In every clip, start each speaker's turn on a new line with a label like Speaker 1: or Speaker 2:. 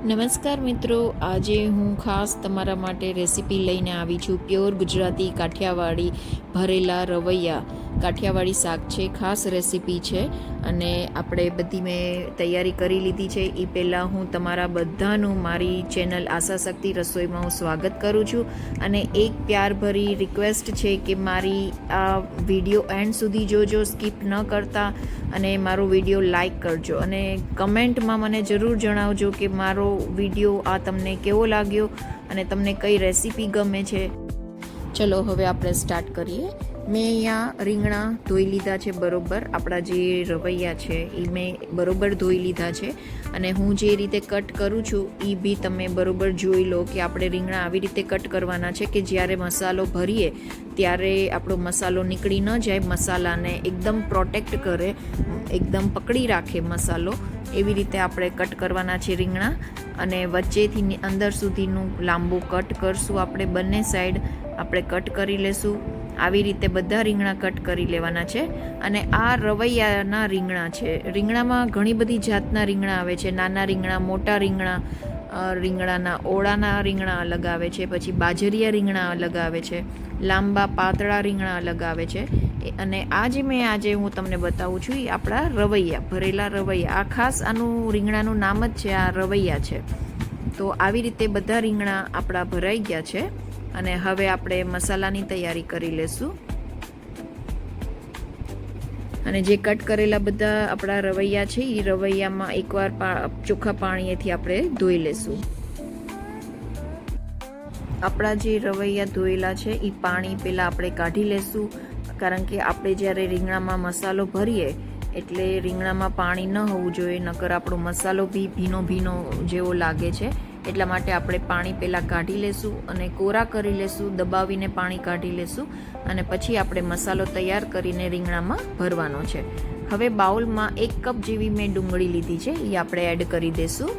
Speaker 1: નમસ્કાર મિત્રો, આજે હું ખાસ તમારા માટે રેસીપી લઈને આવી છું. પ્યોર ગુજરાતી કાઠિયાવાડી ભરેલા રવૈયા કાઠિયાવાડી શાક છે. ખાસ રેસીપી છે અને આપણે બધી મેં તૈયારી કરી લીધી છે. એ પહેલાં હું તમારા બધાનું મારી ચેનલ આશા શક્તિ રસોઈમાં હું સ્વાગત કરું છું અને એક પ્યારભરી રિક્વેસ્ટ છે કે મારી આ વિડીયો એન્ડ સુધી જોજો, સ્કીપ ન કરતા, અને મારો વિડીયો લાઈક કરજો અને કમેન્ટમાં મને જરૂર જણાવજો કે મારો વિડીયો આ તમને કેવો લાગ્યો અને તમને કઈ રેસીપી ગમે છે. ચલો હવે આપણે સ્ટાર્ટ કરીએ. મેં અહીંયા રીંગણા ધોઈ લીધા છે બરોબર. આપણા જે રવૈયા છે એ મેં બરોબર ધોઈ લીધા છે અને હું જે રીતે કટ કરું છું એ બી તમે બરોબર જોઈ લો કે આપણે રીંગણા આવી રીતે કટ કરવાના છે કે જ્યારે મસાલો ભરીએ ત્યારે આપણો મસાલો નીકળી ન જાય, મસાલાને એકદમ પ્રોટેક્ટ કરે, એકદમ પકડી રાખે મસાલો. એવી રીતે આપણે કટ કરવાના છે રીંગણા અને વચ્ચેથી અંદર સુધીનું લાંબુ કટ કરશું. આપણે બંને સાઈડ આપણે કટ કરી લેશું. આવી રીતે બધા રીંગણા કટ કરી લેવાના છે. અને આ રવૈયાના રીંગણા છે. રીંગણામાં ઘણી બધી જાતના રીંગણા આવે છે. નાના રીંગણા, મોટા રીંગણા, રીંગણાના ઓળાના રીંગણા અલગ આવે છે, પછી બાજરીયા રીંગણા અલગ આવે છે, લાંબા પાતળા રીંગણા અલગ આવે છે. અને આજે હું તમને બતાવું છું એ આપણા રવૈયા, ભરેલા રવૈયા. આ ખાસ આનું રીંગણાનું નામ જ છે, આ રવૈયા છે. તો આવી રીતે બધા રીંગણા આપણા ભરાઈ ગયા છે અને હવે આપણે મસાલાની તૈયારી કરી લેશું. અને જે કટ કરેલા બધા આપણા રવૈયા છે એ રવૈયામાં એકવાર ચોખ્ખા પાણીએથી આપણે ધોઈ લેશું. આપણા જે રવૈયા ધોયેલા છે એ પાણી પહેલાં આપણે કાઢી લેશું, કારણ કે આપણે જ્યારે રીંગણામાં મસાલો ભરીએ એટલે રીંગણામાં પાણી ન હોવું જોઈએ, નકર આપણો મસાલો બી ભીનો ભીનો જેવો લાગે છે. એટલા માટે આપણે પાણી પહેલાં કાઢી લેશું અને કોરા કરી લેશું, દબાવીને પાણી કાઢી લેશું અને પછી આપણે મસાલો તૈયાર કરીને રીંગણામાં ભરવાનો છે. હવે બાઉલમાં 1 કપ જેવી મેં ડુંગળી લીધી છે, એ આપણે એડ કરી દઈશું.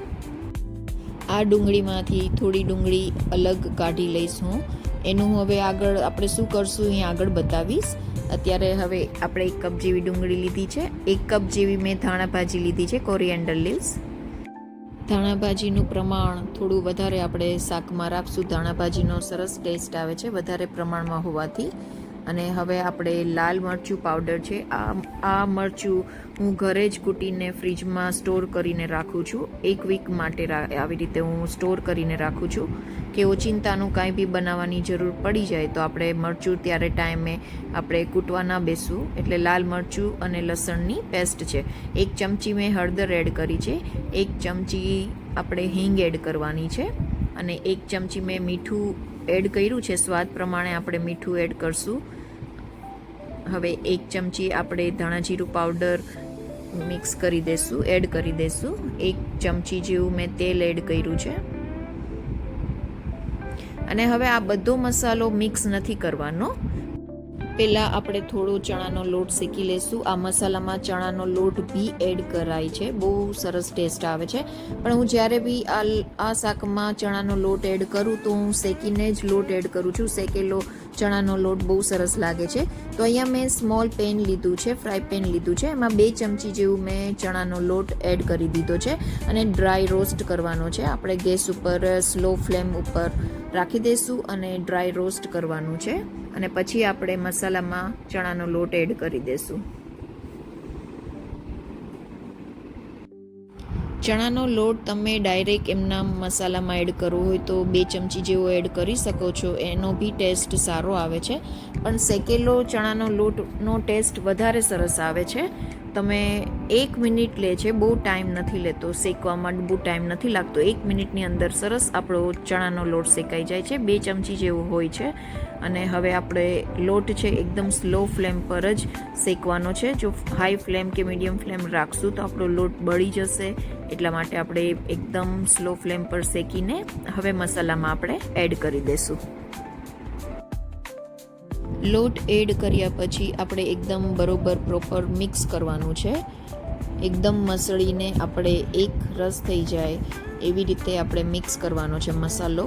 Speaker 1: આ ડુંગળીમાંથી થોડી ડુંગળી અલગ કાઢી લઈશું. એનું હવે આગળ આપણે શું કરશું એ આગળ બતાવીશ. અત્યારે હવે આપણે 1 કપ જેવી ડુંગળી લીધી છે. 1 કપ જેવી મેં ધાણા ભાજી લીધી છે, કોરિએન્ડર લીવ્સ. ધાણા ભાજીનું પ્રમાણ થોડું વધારે આપણે શાકમાં રાખશું. ધાણા ભાજીનો સરસ ટેસ્ટ આવે છે વધારે પ્રમાણમાં હોવાથી. અને હવે આપણે લાલ મરચું પાવડર છે, આ મરચું હું ઘરે જ કૂટીને ફ્રીજમાં સ્ટોર કરીને રાખું છું. 1 વીક માટે આવી રીતે હું સ્ટોર કરીને રાખું છું કે ઓચિંતાનું કાંઈ બી બનાવવાની જરૂર પડી જાય તો આપણે મરચું ત્યારે ટાઈમે આપણે કૂટવા ના બેસવું. એટલે લાલ મરચું અને લસણની પેસ્ટ છે. 1 ચમચી મેં હળદર એડ કરી છે, 1 ચમચી આપણે હિંગ એડ કરવાની છે અને 1 ચમચી મેં મીઠું એડ કર્યું છે. સ્વાદ પ્રમાણે આપણે મીઠું એડ કરશું. હવે 1 ચમચી આપણે ધાણા જીરું પાવડર મિક્સ કરી દઈશું, એડ કરી દઈશું. 1 ચમચી જેવું મેં તેલ એડ કર્યું છે. અને હવે આ બધો મસાલો મિક્સ નથી કરવાનો. પહેલાં આપણે થોડો ચણાનો લોટ શેકી લઈશું. આ મસાલામાં ચણાનો લોટ બી એડ કરાય છે, બહુ સરસ ટેસ્ટ આવે છે. પણ હું જ્યારે બી આ શાકમાં ચણાનો લોટ એડ કરું તો હું શેકીને જ લોટ એડ કરું છું. શેકેલો ચણાનો લોટ બહુ સરસ લાગે છે. તો અહીંયા મેં સ્મોલ પેન લીધું છે, ફ્રાય પેન લીધું છે. એમાં 2 ચમચી જેવું મેં ચણાનો લોટ એડ કરી દીધો છે અને ડ્રાય રોસ્ટ કરવાનો છે. આપણે ગેસ ઉપર સ્લો ફ્લેમ ઉપર રાખી દઈશું અને ડ્રાય રોસ્ટ કરવાનું છે. અને પછી આપણે મસાલામાં ચણાનો લોટ એડ કરી દઈશું. ચણાનો લોટ તમે ડાયરેક્ટ એમના મસાલામાં એડ કરવો હોય તો 2 ચમચી જેવો એડ કરી શકો છો, એનો બી ટેસ્ટ સારો આવે છે. પણ શેકેલો ચણાનો લોટનો ટેસ્ટ વધારે સરસ આવે છે. તમે 1 મિનિટ લે છે, બહુ ટાઈમ નથી લેતો શેકવામાં, બહુ ટાઈમ નથી લાગતો. 1 મિનિટની અંદર સરસ આપણો ચણાનો લોટ શેકાઈ જાય છે. 2 ચમચી જેવો હોય છે. અને હવે આપણે લોટ છે એકદમ સ્લો ફ્લેમ પર જ શેકવાનો છે. જો હાઈ ફ્લેમ કે મીડિયમ ફ્લેમ રાખશું તો આપણો લોટ બળી જશે. એટલા માટે આપણે એકદમ સ્લો ફ્લેમ પર શેકીને હવે મસાલામાં આપણે એડ કરી દઈશું. લોટ એડ કર્યા પછી આપણે એકદમ બરોબર પ્રોપર મિક્સ કરવાનું છે. એકદમ મસળીને આપણે એક રસ થઈ જાય એવી રીતે આપણે મિક્સ કરવાનો છે મસાલો.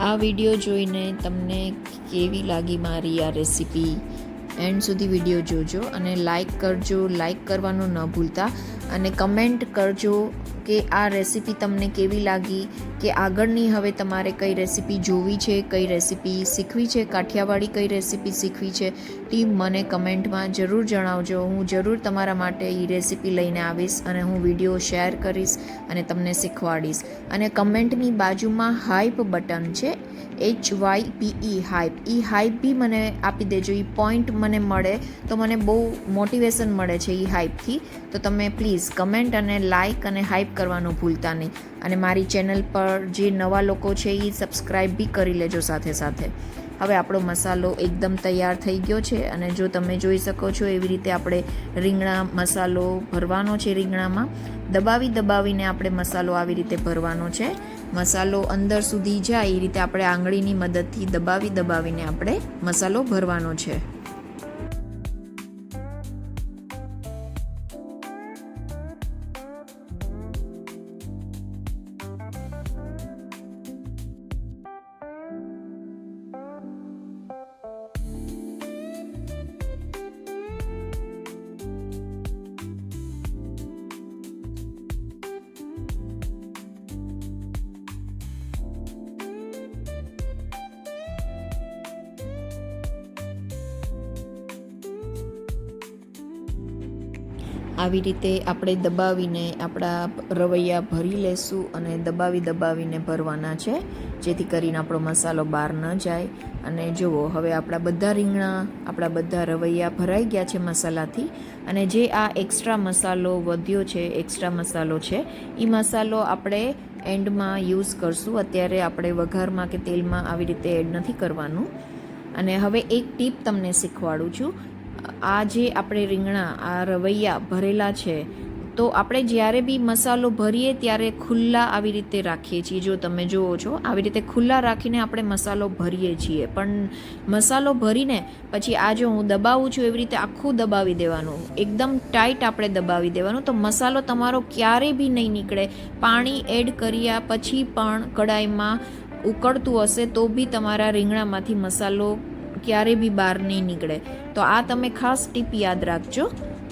Speaker 1: આ વિડીયો જોઈને તમને કેવી લાગી મારી આ રેસીપી એન્ડ સુધી વિડીયો જોજો અને લાઈક કરજો. લાઈક કરવાનું ન ભૂલતા અને કમેન્ટ કરજો કે આ રેસીપી તમને કેવી લાગી, કે આગળની હવે તમારે કઈ રેસીપી જોવી છે, કઈ રેસીપી શીખવી છે, કાઠિયાવાડી કઈ રેસીપી શીખવી છે, ટીમ મને કમેન્ટમાં જરૂર જણાવજો. હું જરૂર તમારા માટે એ રેસીપી લઈને આવીશ અને હું વિડીયો શેર કરીશ અને તમને શીખવાડીશ. અને કમેન્ટની બાજુમાં હાઈપ બટન છે, HYPE હાઈપ, એ હાઈપ બી મને આપી દેજો. એ પોઈન્ટ મને મળે તો મને બહુ મોટિવેશન મળે છે એ હાઈપથી. તો તમે પ્લીઝ કમેન્ટ અને લાઇક અને હાઈપ કરવાનું ભૂલતા નહીં. અને મારી ચેનલ પર જે નવા લોકો છે એ સબસ્ક્રાઈબ બી કરી લેજો સાથે સાથે. હવે આપણો મસાલો એકદમ તૈયાર થઈ ગયો છે અને જો તમે જોઈ શકો છો એવી રીતે આપણે રીંગણા મસાલો ભરવાનો છે. રીંગણામાં દબાવીને આપણે મસાલો આવી રીતે ભરવાનો છે. મસાલો અંદર સુધી જાય એ રીતે આપણે આંગળીની મદદથી દબાવીને આપણે મસાલો ભરવાનો છે. આવી રીતે આપણે દબાવીને આપણા રવૈયા ભરી લેશું અને દબાવીને ભરવાના છે, જેથી કરીને આપણો મસાલો બહાર ન જાય. અને જુઓ હવે આપણા બધા રીંગણા, આપણા બધા રવૈયા ભરાઈ ગયા છે મસાલાથી. અને જે આ એક્સ્ટ્રા મસાલો વધ્યો છે, એક્સ્ટ્રા મસાલો છે, એ મસાલો આપણે એન્ડમાં યુઝ કરશું. અત્યારે આપણે વઘારમાં કે તેલમાં આવી રીતે એડ નથી કરવાનું. અને હવે એક ટીપ તમને શીખવાડું છું. આ જે આપણે રીંગણા, આ રવૈયા ભરેલા છે, તો આપણે જ્યારે બી મસાલો ભરીએ ત્યારે ખુલ્લા આવી રીતે રાખીએ છીએ. જો તમે જુઓ છો આવી રીતે ખુલ્લા રાખીને આપણે મસાલો ભરીએ છીએ. પણ મસાલો ભરીને પછી આ જો હું દબાવું છું એવી રીતે આખું દબાવી દેવાનું, એકદમ ટાઈટ આપણે દબાવી દેવાનું. તો મસાલો તમારો ક્યારેય બી નહીં નીકળે. પાણી એડ કર્યા પછી પણ કડાઈમાં ઉકળતું હશે તો બી તમારા રીંગણામાંથી મસાલો ક્યારે બી બહાર નહીં નીકળે. તો આ તમે ખાસ ટીપ યાદ રાખજો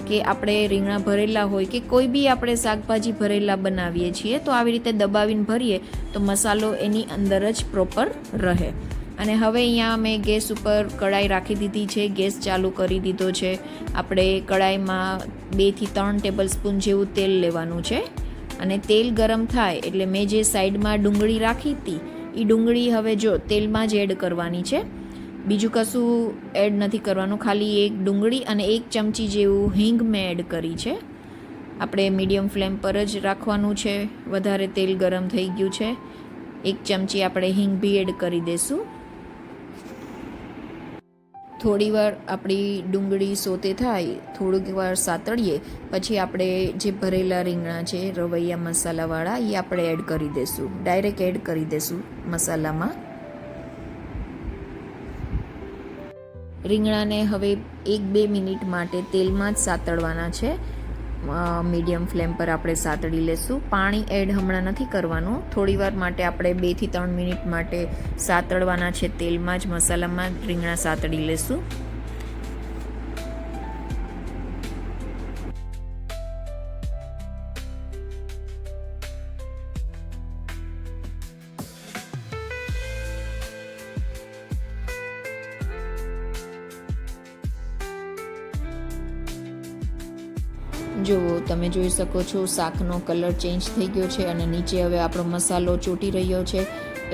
Speaker 1: કે આપણે રીંગણા ભરેલા હોય કે કોઈ બી આપણે શાકભાજી ભરેલા બનાવીએ છીએ તો આવી રીતે દબાવીને ભરીએ તો મસાલો એની અંદર જ પ્રોપર રહે. અને હવે અહીંયા મેં ગેસ ઉપર કડાઈ રાખી દીધી છે, ગેસ ચાલુ કરી દીધો છે. આપણે કડાઈમાં 2 થી 3 ટેબલ સ્પૂન જેવું તેલ લેવાનું છે. અને તેલ ગરમ થાય એટલે મેં જે સાઈડમાં ડુંગળી રાખી હતી એ ડુંગળી હવે જો તેલમાં જ એડ કરવાની છે. બીજું કશું એડ નથી કરવાનું, ખાલી એક ડુંગળી અને 1 ચમચી જેવું હિંગ મેં એડ કરી છે. આપણે મીડિયમ ફ્લેમ પર જ રાખવાનું છે. વધારે તેલ ગરમ થઈ ગયું છે. 1 ચમચી આપણે હિંગ બી એડ કરી દઈશું. થોડીવાર આપણી ડુંગળી સોતે થાય, થોડીક વાર સાતળીએ પછી આપણે જે ભરેલા રીંગણા છે રવૈયા મસાલાવાળા એ આપણે એડ કરી દઈશું. ડાયરેક્ટ એડ કરી દઈશું મસાલામાં. રીંગણાને હવે 1-2 મિનિટ માટે તેલમાં જ સાતળવાના છે. મીડિયમ ફ્લેમ પર આપણે સાતળી લેશું. પાણી એડ હમણાં નથી કરવાનું. થોડીવાર માટે આપણે 2 થી 3 મિનિટ માટે સાતળવાના છે. તેલમાં જ મસાલામાં રીંગણા સાતળી લેશું. જો તમે જોઈ શકો છો શાકનો કલર ચેન્જ થઈ ગયો છે અને નીચે હવે આપણો મસાલો ચોટી રહ્યો છે.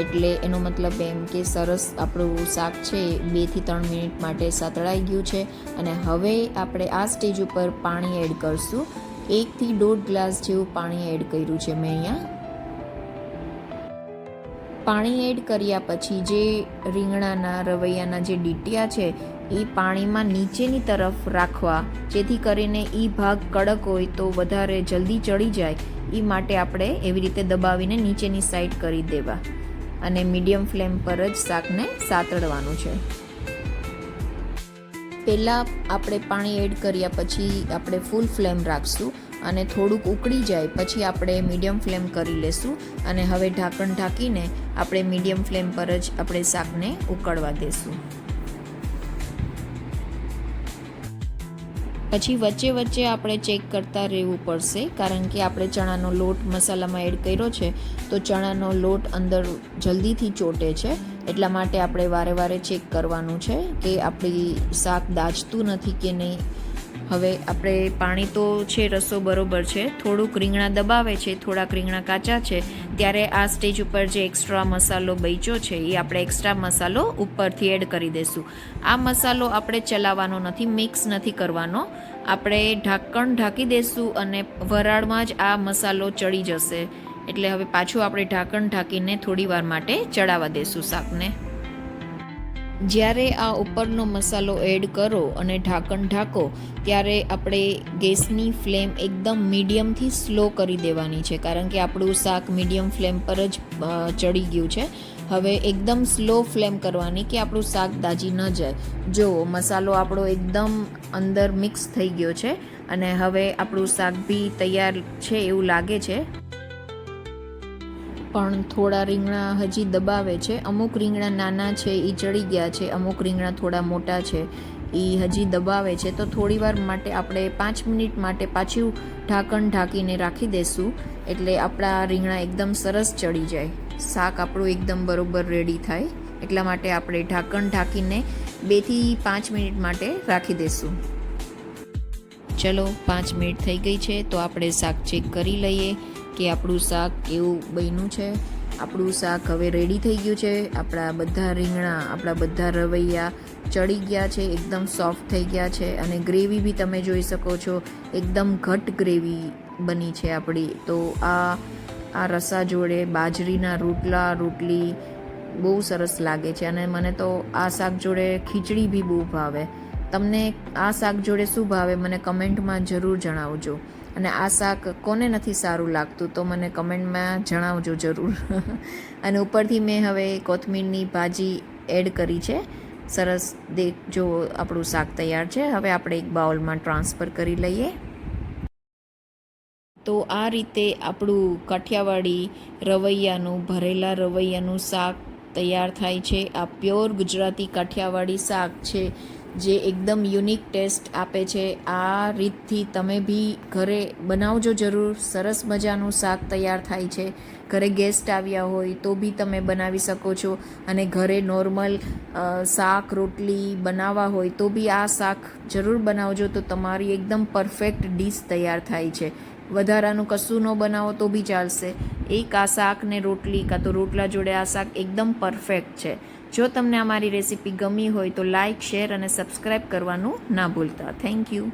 Speaker 1: એટલે એનો મતલબ એમ કે સરસ આપણું શાક છે 2 થી 3 મિનિટ માટે સાતળાઈ ગયું છે. અને હવે આપણે આ સ્ટેજ ઉપર પાણી એડ કરશું. 1 થી 1.5 ગ્લાસ જેવું પાણી એડ કર્યું છે મેં અહીંયા. પાણી એડ કર્યા પછી જે રીંગણાના રવૈયાના જે ડીટિયા છે એ પાણીમાં નીચેની તરફ રાખવા, જેથી કરીને એ ભાગ કડક હોય તો વધારે જલ્દી ચડી જાય. એ માટે આપણે એવી રીતે દબાવીને નીચેની સાઈડ કરી દેવા અને મીડિયમ ફ્લેમ પર જ શાકને સાતળવાનું છે. પહેલાં આપણે પાણી એડ કર્યા પછી આપણે ફૂલ ફ્લેમ રાખશું અને થોડુંક ઉકળી જાય પછી આપણે મીડિયમ ફ્લેમ કરી લેશું. અને હવે ઢાંકણ ઢાંકીને આપણે મીડિયમ ફ્લેમ પર જ આપણે શાકને ઉકળવા દેશું. પછી વચ્ચે વચ્ચે આપણે ચેક કરતા રહેવું પડશે, કારણ કે આપણે ચણાનો લોટ મસાલામાં એડ કર્યો છે તો ચણાનો લોટ અંદર જલ્દીથી ચોટે છે. એટલા માટે આપણે વારે વારે ચેક કરવાનું છે કે આપણી શાક દાજતું નથી કે નહીં. હવે આપણે પાણી તો છે, રસો બરોબર છે, થોડુંક રીંગણા દબાવે છે, થોડાક રીંગણા કાચા છે, ત્યારે આ સ્ટેજ ઉપર જે એક્સ્ટ્રા મસાલો બચ્યો છે એ આપણે એક્સ્ટ્રા મસાલો ઉપરથી એડ કરી દઈશું. આ મસાલો આપણે ચલાવવાનો નથી, મિક્સ નથી કરવાનો. આપણે ઢાંકણ ઢાંકી દઈશું અને વરાળમાં જ આ મસાલો ચડી જશે. એટલે હવે પાછું આપણે ઢાંકણ ઢાંકીને થોડી વાર માટે ચડાવવા દઈશું શાકને. જ્યારે આ ઉપરનો મસાલો એડ કરો અને ઢાંકણ ઢાંકો ત્યારે આપણે ગેસની ફ્લેમ એકદમ મીડિયમથી સ્લો કરી દેવાની છે, કારણ કે આપણું શાક મીડિયમ ફ્લેમ પર જ ચડી ગયું છે. હવે એકદમ સ્લો ફ્લેમ કરવાની કે આપણું શાક દાજી ન જાય. જો મસાલો આપણો એકદમ અંદર મિક્સ થઈ ગયો છે અને હવે આપણું શાક બી તૈયાર છે એવું લાગે છે. પણ થોડા રીંગણા હજી દબાવે છે. અમુક રીંગણા નાના છે એ ચડી ગયા છે, અમુક રીંગણા થોડા મોટા છે એ હજી દબાવે છે. તો થોડી વાર માટે આપણે 5 મિનિટ માટે પાછું ઢાંકણ ઢાંકીને રાખી દઈશું, એટલે આપણા રીંગણા એકદમ સરસ ચડી જાય, શાક આપણું એકદમ બરોબર રેડી થાય. એટલા માટે આપણે ઢાંકણ ઢાંકીને 2 થી 5 મિનિટ માટે રાખી દઈશું. ચલો 5 મિનિટ થઈ ગઈ છે તો આપણે શાક ચેક કરી લઈએ કે આપણું શાક કેવું બન્યું છે. આપણું શાક હવે રેડી થઈ ગયું છે. આપણા બધા રીંગણા, આપણા બધા રવૈયા ચડી ગયા છે, એકદમ સોફ્ટ થઈ ગયા છે અને ગ્રેવી બી તમે જોઈ શકો છો, એકદમ ઘટ ગ્રેવી બની છે આપણી. તો આ રસા જોડે બાજરીના રોટલી બહુ સરસ લાગે છે અને મને તો આ શાક જોડે ખીચડી બી બહુ ભાવે. તમને આ શાક જોડે શું ભાવે મને કમેન્ટમાં જરૂર જણાવજો. અને આ શાક કોને નથી સારું લાગતું તો મને કમેન્ટમાં જણાવજો જરૂર. અને ઉપરથી મેં હવે કોથમીરની ભાજી એડ કરી છે. સરસ જો આપણું શાક તૈયાર છે. હવે આપણે એક બાઉલમાં ટ્રાન્સફર કરી લઈએ. તો આ રીતે આપણું કાઠિયાવાડી રવૈયાનું, ભરેલા રવૈયાનું શાક તૈયાર થાય છે. આ પ્યોર ગુજરાતી કાઠિયાવાડી શાક છે જે એકદમ યુનિક ટેસ્ટ આપે છે. આ રીતથી તમે બી ઘરે બનાવજો જરૂર. સરસ મજાનું શાક તૈયાર થાય છે. ઘરે ગેસ્ટ આવ્યા હોય તો બી તમે બનાવી શકો છો અને ઘરે નોર્મલ શાક રોટલી બનાવવા હોય તો બી આ શાક જરૂર બનાવજો, તો તમારી એકદમ પરફેક્ટ ડીશ તૈયાર થાય છે. વધારાનું કશું ન બનાવો તો બી ચાલશે. એક આ શાક ને રોટલી કાં તો રોટલા જોડે આ શાક એકદમ પરફેક્ટ છે. જો તમને અમારી રેસીપી ગમી હોય તો લાઇક, શેર અને સબસ્ક્રાઈબ કરવાનું ના ભૂલતા. Thank you.